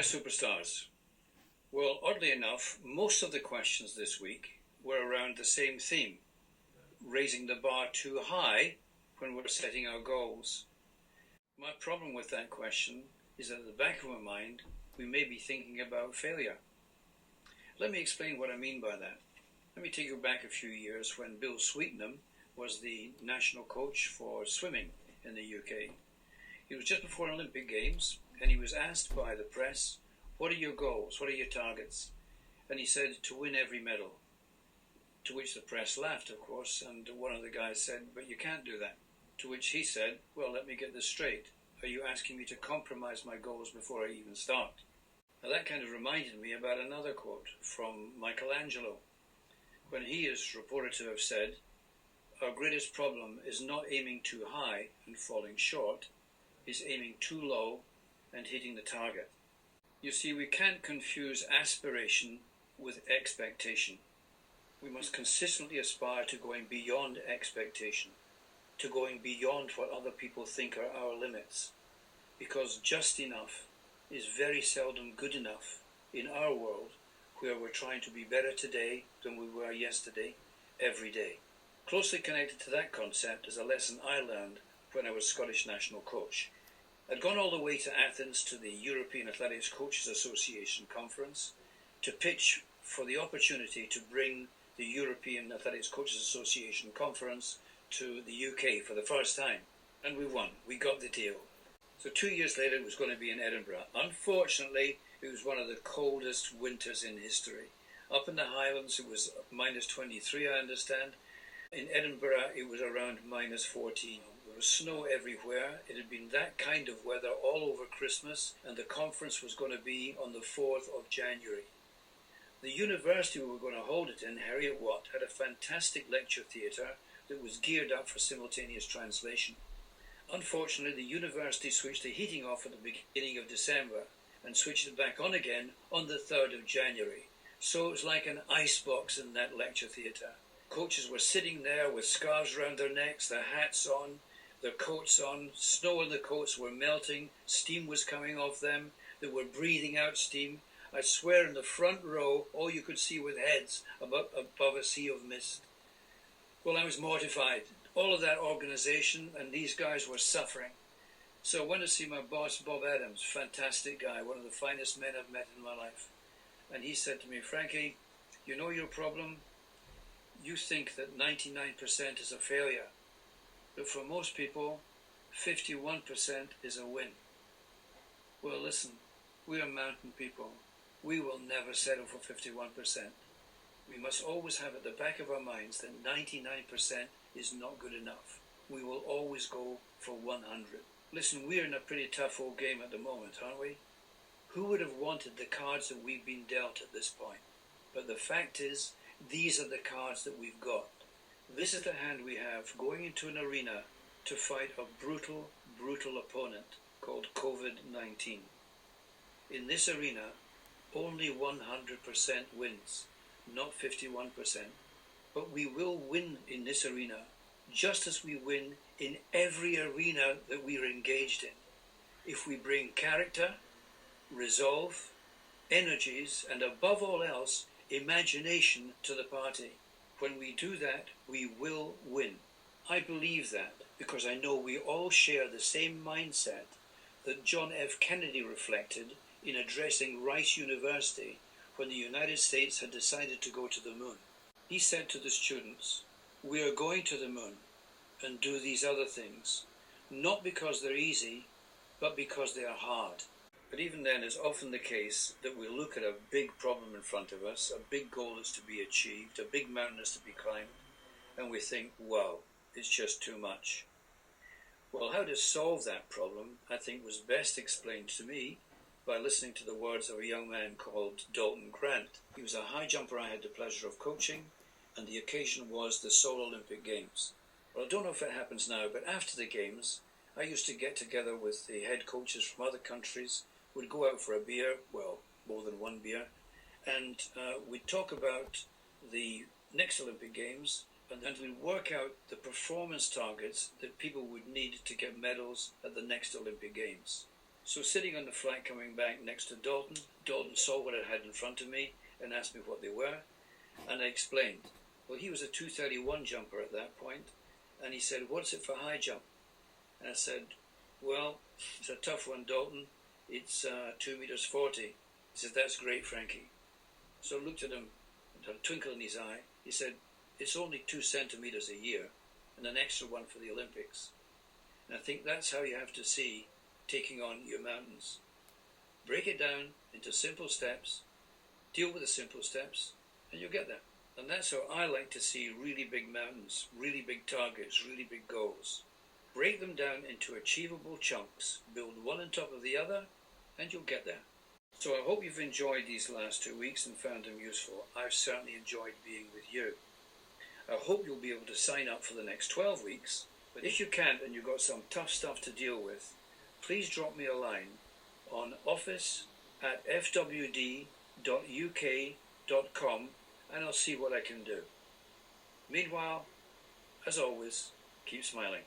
superstars. Well, oddly enough, most of the questions this week were around the same theme, raising the bar too high when we're setting our goals. My problem with that question is that at the back of my mind, we may be thinking about failure. Let me explain what I mean by that. Let me take you back a few years when Bill Sweetenham was the national coach for swimming in the UK. It was just before Olympic Games, and he was asked by the press, "What are your goals? What are your targets?" And he said, "To win every medal." To which the press laughed, of course, and one of the guys said, "But you can't do that." To which he said, "Well, let me get this straight. Are you asking me to compromise my goals before I even start?" Now that kind of reminded me about another quote from Michelangelo, when he is reported to have said, "Our greatest problem is not aiming too high and falling short, is aiming too low and hitting the target." You see, we can't confuse aspiration with expectation. We must consistently aspire to going beyond expectation, to going beyond what other people think are our limits, because just enough is very seldom good enough in our world, where we're trying to be better today than we were yesterday, every day. Closely connected to that concept is a lesson I learned when I was Scottish national coach. I'd gone all the way to Athens to the European Athletics Coaches Association conference to pitch for the opportunity to bring the European Athletics Coaches Association conference to the UK for the first time. And we won. We got the deal. So 2 years later it was going to be in Edinburgh. Unfortunately, it was one of the coldest winters in history. Up in the Highlands it was minus 23, I understand. In Edinburgh it was around minus 14. There was snow everywhere. It had been that kind of weather all over Christmas, and the conference was going to be on the 4th of January. The university we were going to hold it in, Heriot-Watt, had a fantastic lecture theatre that was geared up for simultaneous translation. Unfortunately, the university switched the heating off at the beginning of December and switched it back on again on the 3rd of January. So it was like an icebox in that lecture theatre. Coaches were sitting there with scarves around their necks, their hats on, their coats on. Snow on the coats were melting, steam was coming off them, they were breathing out steam. I swear in the front row, all you could see were heads above a sea of mist. Well, I was mortified. All of that organisation and these guys were suffering. So I went to see my boss, Bob Adams, fantastic guy, one of the finest men I've met in my life. And he said to me, "Frankie, you know your problem? You think that 99% is a failure. But for most people, 51% is a win." Well, listen, we are mountain people. We will never settle for 51%. We must always have at the back of our minds that 99% is not good enough. We will always go for 100. Listen, we're in a pretty tough old game at the moment, aren't we? Who would have wanted the cards that we've been dealt at this point? But the fact is, these are the cards that we've got. This is the hand we have going into an arena to fight a brutal, brutal opponent called COVID-19. In this arena, only 100% wins, not 51%. But we will win in this arena, just as we win in every arena that we are engaged in, if we bring character, resolve, energies, and above all else, imagination to the party. When we do that, we will win. I believe that because I know we all share the same mindset that John F. Kennedy reflected in addressing Rice University when the United States had decided to go to the moon. He said to the students, "We are going to the moon and do these other things, not because they're easy, but because they are hard." But even then, it's often the case that we look at a big problem in front of us, a big goal is to be achieved, a big mountain is to be climbed, and we think, wow, it's just too much. Well, how to solve that problem, I think, was best explained to me by listening to the words of a young man called Dalton Grant. He was a high jumper I had the pleasure of coaching, and the occasion was the Seoul Olympic Games. Well, I don't know if it happens now, but after the Games, I used to get together with the head coaches from other countries. We'd go out for a beer, well, more than one beer, and we'd talk about the next Olympic Games, and then we'd work out the performance targets that people would need to get medals at the next Olympic Games. So sitting on the flight coming back next to Dalton, Dalton saw what I had in front of me and asked me what they were, and I explained. Well, he was a 231 jumper at that point, and he said, "What's it for high jump?" And I said, "Well, it's a tough one, Dalton. It's 2 meters 40. He said, "That's great, Frankie." So I looked at him, and had a twinkle in his eye. He said, "It's only 2 centimeters a year, and an extra one for the Olympics." And I think that's how you have to see taking on your mountains. Break it down into simple steps, deal with the simple steps, and you'll get there. And that's how I like to see really big mountains, really big targets, really big goals. Break them down into achievable chunks, build one on top of the other, and you'll get there. So I hope you've enjoyed these last 2 weeks and found them useful. I've certainly enjoyed being with you. I hope you'll be able to sign up for the next 12 weeks, but if you can't and you've got some tough stuff to deal with, please drop me a line on office@fwd.uk.com and I'll see what I can do. Meanwhile, as always, keep smiling.